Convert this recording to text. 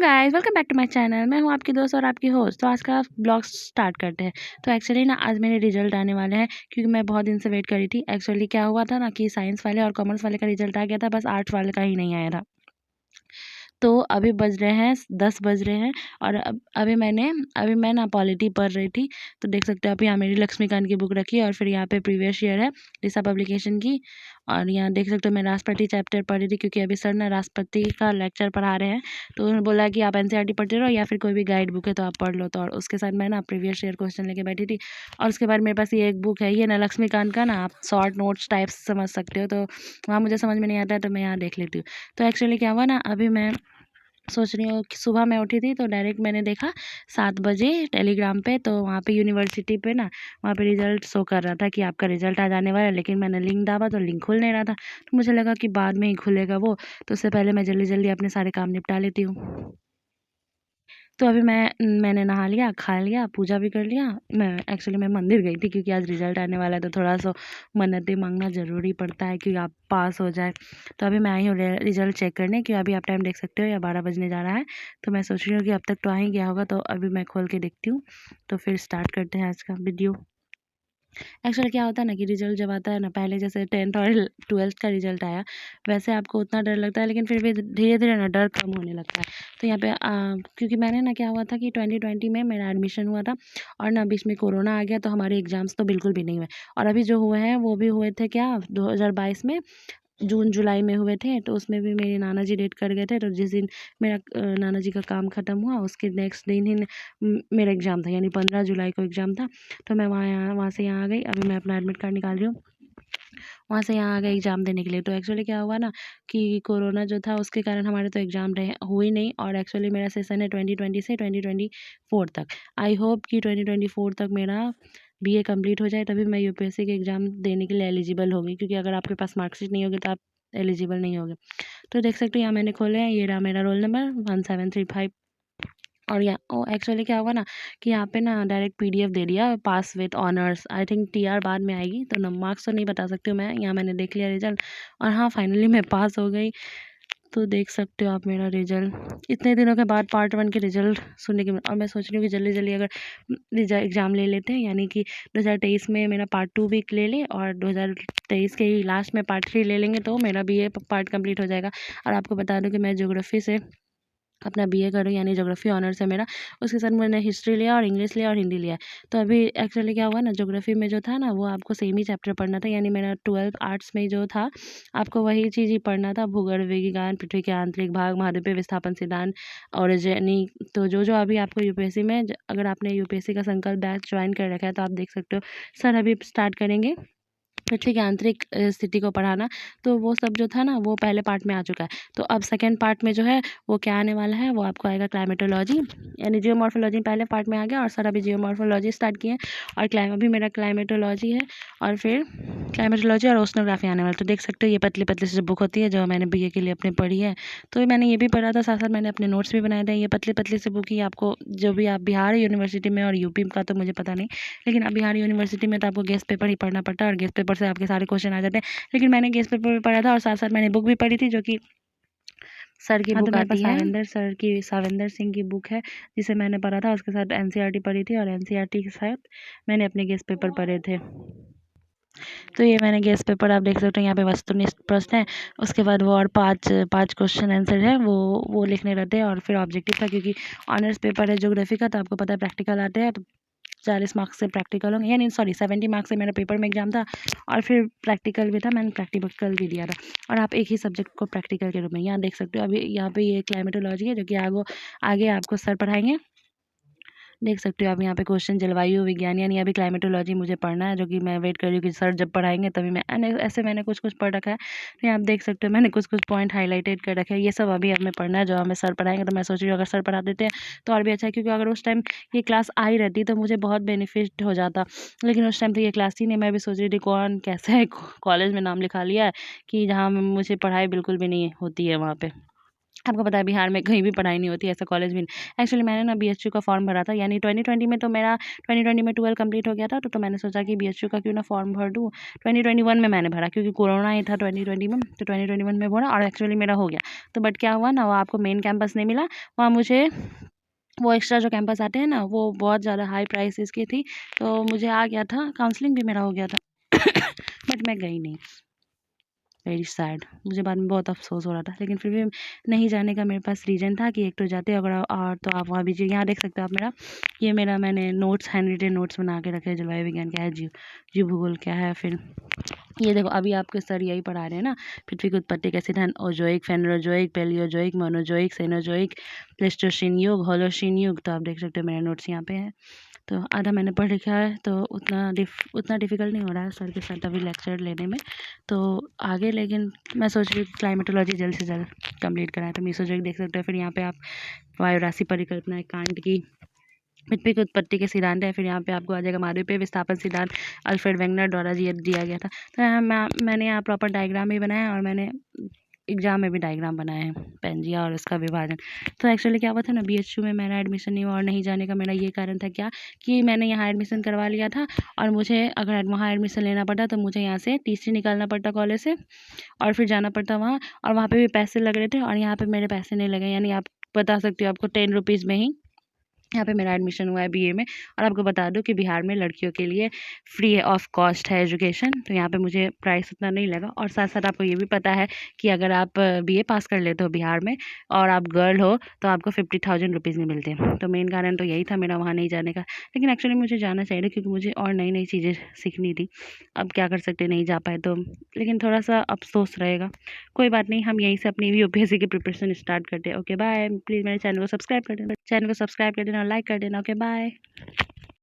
Guys, welcome back to my channel. मैं हूं आपकी दोस्त और आपकी होस्ट। तो आज का ब्लॉग स्टार्ट करते हैं। तो एक्चुअली ना आज मेरे रिजल्ट आने वाले हैं, क्योंकि मैं बहुत दिन से वेट कर रही थी। एक्चुअली क्या हुआ था ना कि साइंस वाले और कॉमर्स वाले का रिजल्ट आ गया था, बस आर्ट्स वाले का ही नहीं आया था। तो अभी बज रहे हैं 10 बज रहे हैं और अभी मैं ना पॉलिटी पढ़ रही थी। तो देख सकते हो, अभी यहाँ मेरी लक्ष्मीकांत की बुक रखी है और फिर यहाँ पे प्रीवियस ईयर है दिशा पब्लिकेशन की। और यहाँ देख सकते हो मैं राष्ट्रपति चैप्टर पढ़ रही थी, क्योंकि अभी सर ना राष्ट्रपति का लेक्चर पढ़ा रहे हैं। तो उन्होंने बोला कि आप एनसीईआरटी पढ़ते रहो या फिर कोई भी गाइड बुक है तो आप पढ़ लो। तो और उसके साथ मैं ना प्रीवियस ईयर क्वेश्चन लेके बैठी थी। और उसके बाद मेरे पास ये एक बुक है, ये ना लक्ष्मीकांत का ना आप शॉर्ट नोट्स टाइप्स समझ सकते हो। तो वहाँ मुझे समझ में नहीं आता है तो मैं यहाँ देख लेती हूँ। तो एक्चुअली क्या हुआ ना, अभी मैं सोच रही हूँ कि सुबह मैं उठी थी तो डायरेक्ट मैंने देखा 7 बजे टेलीग्राम पे। तो वहाँ पे यूनिवर्सिटी पे ना वहाँ पे रिज़ल्ट शो कर रहा था कि आपका रिज़ल्ट आ जाने वाला है। लेकिन मैंने लिंक दाबा तो लिंक खुल नहीं रहा था। तो मुझे लगा कि बाद में ही खुलेगा वो। तो उससे पहले मैं जल्दी जल्दी अपने सारे काम निपटा लेती हूँ। तो अभी मैंने नहा लिया, खा लिया, पूजा भी कर लिया। मैं मंदिर गई थी, क्योंकि आज रिज़ल्ट आने वाला है तो थोड़ा सा मन्नतें मांगना ज़रूरी पड़ता है कि आप पास हो जाए। तो अभी मैं आई हूँ रिज़ल्ट चेक करने, कि अभी आप टाइम देख सकते हो या 12 बजने जा रहा है। तो मैं सोच रही हूँ कि अब तक तो आ ही गया होगा। तो अभी मैं खोल के देखती हूँ। तो फिर स्टार्ट करते हैं आज का वीडियो। एक्चुअली क्या होता है ना कि रिज़ल्ट जब आता है ना, पहले जैसे 10th और 12th का रिज़ल्ट आया, वैसे आपको उतना डर लगता है, लेकिन फिर भी धीरे-धीरे ना डर कम होने लगता है। तो यहाँ पे क्योंकि मैंने ना क्या हुआ था कि 2020 में मेरा एडमिशन हुआ था और ना बीच में कोरोना आ गया, तो हमारे एग्ज़ाम्स तो बिल्कुल भी नहीं हुए। और अभी जो हुए हैं वो भी हुए थे क्या 2022 में, जून जुलाई में हुए थे। तो उसमें भी मेरे नाना जी डेथ कर गए थे। तो जिस दिन मेरा नाना जी का काम ख़त्म हुआ, उसके नेक्स्ट दिन ही मेरा एग्ज़ाम था, यानी 15 जुलाई को एग्ज़ाम था। तो मैं वहाँ से यहाँ आ गई। अभी मैं अपना एडमिट कार्ड निकाल रही हूँ। वहाँ से यहाँ आ गए एग्ज़ाम देने के लिए। तो एक्चुअली क्या हुआ ना कि कोरोना जो था उसके कारण हमारे तो एग्ज़ाम रहे हुए नहीं। और एक्चुअली मेरा सेशन है 2020 से 2024 तक। आई होप कि 2024 तक मेरा बीए कंप्लीट हो जाए, तभी मैं यूपीएससी के एग्ज़ाम देने के लिए एलिजिबल होंगी, क्योंकि अगर आपके पास मार्कशीट नहीं होगी तो आप एलिजिबल नहीं होगे। तो देख सकते हो यहाँ मैंने खोले हैं, ये रहा मेरा रोल नंबर 1735। और यहाँ एक्चुअली क्या हुआ ना कि यहाँ पे ना डायरेक्ट पीडीएफ दे दिया, pass with honours. I think TR बाद में आएगी, तो मार्क्स तो नहीं बता सकती हूँ मैं। यहाँ मैंने देख लिया रिजल्ट और हाँ फाइनली मैं पास हो गई। तो देख सकते हो आप मेरा रिजल्ट। इतने दिनों के बाद पार्ट 1 के रिजल्ट सुनने के और मैं सोच रही हूँ कि जल्दी जल्दी अगर एग्ज़ाम ले लेते हैं, यानी कि 2023 में मेरा पार्ट 2 भी ले लें और 2023 के ही लास्ट में पार्ट 3 ले लेंगे, तो मेरा बीए पार्ट कंप्लीट हो जाएगा। और आपको बता दूँ कि मैं ज्योग्राफी से अपना बीए कर रही हूँ, यानी ज्योग्राफी ऑनर्स है मेरा। उसके साथ मैंने हिस्ट्री लिया और इंग्लिश लिया और हिंदी लिया है। तो अभी एक्चुअली क्या हुआ ना, ज्योग्राफी में जो था ना वो आपको सेम ही चैप्टर पढ़ना था, यानी मेरा 12th आर्ट्स में जो था आपको वही चीज़ ही पढ़ना था। भूगोल विज्ञान, पृथ्वी के आंतरिक भाग, महाद्वीपीय विस्थापन सिद्धांत, ओरिजिनी। तो जो अभी आपको यूपीएससी में अगर आपने यूपीएससी का संकल्प बैच ज्वाइन कर रखा है तो आप देख सकते हो सर अभी स्टार्ट करेंगे पृथ्वी की आंतरिक स्थिति को पढ़ाना। तो वो सब जो था ना वो पहले पार्ट में आ चुका है। तो अब सेकंड पार्ट में जो है वो क्या आने वाला है, वो आपको आएगा क्लाइमेटोलॉजी, यानी जियोमॉर्फोलॉजी पहले पार्ट में आ गया और सर अभी जियोमॉर्फोलॉजी स्टार्ट किए। और अभी मेरा क्लाइमेटोलॉजी है और फिर क्लाइमेटोलॉजी और ओशनोग्राफी आने वाला। तो देख सकते हो ये पतली पतली सी बुक होती है जो मैंने बीए के लिए अपने पढ़ी है। तो मैंने ये भी पढ़ा था, साथ साथ मैंने अपने नोट्स भी बनाए थे। ये पतली पतली सी बुक ही आपको, जो भी आप बिहार यूनिवर्सिटी में और यूपी का तो मुझे पता नहीं, लेकिन अब बिहार यूनिवर्सिटी में तो आपको गेस्ट पेपर ही पढ़ना पड़ता है और गेस्ट पेपर से आपके सारे क्वेश्चन आ जाते हैं। लेकिन मैंने गेस्ट पेपर भी पढ़ा था और साथ साथ मैंने बुक भी पढ़ी थी, जो कि सर की बुक आती है, साविंदर सिंह की बुक है, जिसे मैंने पढ़ा था। उसके साथ एनसीईआरटी पढ़ी थी और एनसीईआरटी के साथ मैंने अपने गेस्ट पेपर पढ़े थे। तो ये मैंने गेस्ट पेपर आप देख सकते हो, यहाँ पे वस्तुनिष्ठ प्रश्न है। उसके बाद वो और पांच पांच क्वेश्चन आंसर है, वो लिखने रहते हैं। और फिर ऑब्जेक्टिव था, क्योंकि ऑनर्स पेपर है ज्योग्राफी का, तो आपको पता है प्रैक्टिकल आते हैं। तो 40 मार्क्स से प्रैक्टिकल होंगे, यानी सॉरी 70 मार्क्स से मेरा पेपर में एग्जाम था और फिर प्रैक्टिकल भी था, मैंने प्रैक्टिकल भी दिया था। और आप एक ही सब्जेक्ट को प्रैक्टिकल के रूप में यहाँ देख सकते हो। अभी यहाँ पे ये क्लाइमेटोलॉजी है, जो कि आगे आपको सर पढ़ाएंगे। देख सकते हो आप यहाँ पे क्वेश्चन जलवायु विज्ञान, यानी अभी क्लाइमेटोलॉजी मुझे पढ़ना है, जो कि मैं वेट कर रही हूँ कि सर जब पढ़ाएंगे तभी मैं ऐसे मैंने कुछ कुछ पढ़ रखा है। तो यहाँ आप देख सकते हो मैंने कुछ कुछ पॉइंट हाईलाइटेड कर रखे हैं। ये सब अभी हमें पढ़ना है, जो हमें सर पढ़ाएंगे। तो मैं सोच रही हूँ अगर सर पढ़ा देते हैं तो और भी अच्छा है, क्योंकि अगर उस टाइम ये क्लास आई रहती तो मुझे बहुत बेनिफिट हो जाता। लेकिन उस टाइम तो ये क्लास ही नहीं। मैं भी सोच रही थी कौन कैसे कॉलेज में नाम लिखा लिया है कि जहाँ मुझे पढ़ाई बिल्कुल भी नहीं होती है वहाँ पर। आपको पता है बिहार में कहीं भी पढ़ाई नहीं होती, ऐसा कॉलेज भी नहीं। एक्चुअली मैंने ना बीएचयू का फॉर्म भरा था, यानी 2020 में तो मेरा 2020 में 12 कंप्लीट हो गया था, तो मैंने सोचा कि बीएचयू का क्यों ना फॉर्म भर दूँ। 2021 में मैंने भरा क्योंकि कोरोना ही था 2020 में, तो 2021 में भरा और एक्चुअली मेरा हो गया। तो बट क्या हुआ ना, वो आपको मेन कैंपस नहीं मिला, वहाँ मुझे वो एक्स्ट्रा जो कैंपस आते हैं ना, वो बहुत ज़्यादा हाई प्राइसेस की थी, तो मुझे आ गया था, काउंसलिंग भी मेरा हो गया था बट मैं गई नहीं। वेरी सैड, मुझे बाद में बहुत अफसोस हो रहा था, लेकिन फिर भी नहीं जाने का मेरे पास रीज़न था कि एक तो जाते अगर और तो आप वहाँ भी यहाँ देख सकते हो आप मेरा मैंने नोट्स हैंड रिटेन नोट्स बना के रखे हैं। जलवायु विज्ञान क्या है, जीव भूगोल क्या है, फिर ये देखो अभी आपके सर यही पढ़ा रहे हैं ना, पृथ्वी की उत्पत्ति कैसे धन, ओजोइक, फेनरोजोइक, पेलियोजोइक, मोनोजोइक, सेनोजोइक, प्लेस्टोसीन युग, होलोसीन युग। तो आप देख सकते हो मेरे नोट्स यहाँ पे हैं, तो आधा मैंने पढ़ लिखा है, तो उतना डिफ़िकल्ट नहीं हो रहा है सर के साथ अभी लेक्चर लेने में। तो आगे लेकिन मैं सोच रही हूँ क्लाइमेटोलॉजी जल्द से जल्द कंप्लीट कराएं, तो मीसोजोइक देख सकते हो। फिर यहाँ पे आप वायु राशि परिकल्पना कांट की, पृथ्वी की उत्पत्ति के सिद्धांत है। फिर यहाँ पे आपको आ जाएगा माधुपेय विस्थापन सिद्धांत, अल्फ्रेड वेंगनर द्वारा दिया गया था। तो मैंने यहाँ प्रॉपर डायग्राम भी बनाया और मैंने एग्जाम में भी डायग्राम बनाए हैं, पेंजिया और उसका विभाजन। तो एक्चुअली क्या हुआ था ना, बीएचयू में मेरा एडमिशन नहीं हुआ, और नहीं जाने का मेरा ये कारण था क्या कि मैंने यहाँ एडमिशन करवा लिया था, और मुझे अगर वहाँ एडमिशन लेना पड़ता तो मुझे यहाँ से टीसी निकालना पड़ता कॉलेज से, और फिर जाना पड़ता वहाँ, और वहाँ पे भी पैसे लग रहे थे, और यहाँ पे मेरे पैसे नहीं लगे। यानी आप बता सकते हो आपको 10 रुपीज़ में ही यहाँ पे मेरा एडमिशन हुआ है बीए में। और आपको बता दूँ कि बिहार में लड़कियों के लिए फ्री ऑफ कॉस्ट है एजुकेशन, तो यहाँ पे मुझे प्राइस उतना नहीं लगा। और साथ साथ आपको ये भी पता है कि अगर आप बीए पास कर लेते हो बिहार में और आप गर्ल हो तो आपको 50,000 रुपीज़ में मिलते हैं। तो मेन कारण तो यही था मेरा वहाँ नहीं जाने का, लेकिन एक्चुअली मुझे जाना चाहिए क्योंकि मुझे और नई नई चीज़ें सीखनी थी। अब क्या कर सकते, नहीं जा पाए तो, लेकिन थोड़ा सा अफसोस रहेगा। कोई बात नहीं, हम यहीं से अपनी यूपीएससी की प्रिपरेशन स्टार्ट करते हैं। ओके बाय, प्लीज़ मेरे चैनल को सब्सक्राइब कर देना, लाइक कर देना। Okay bye.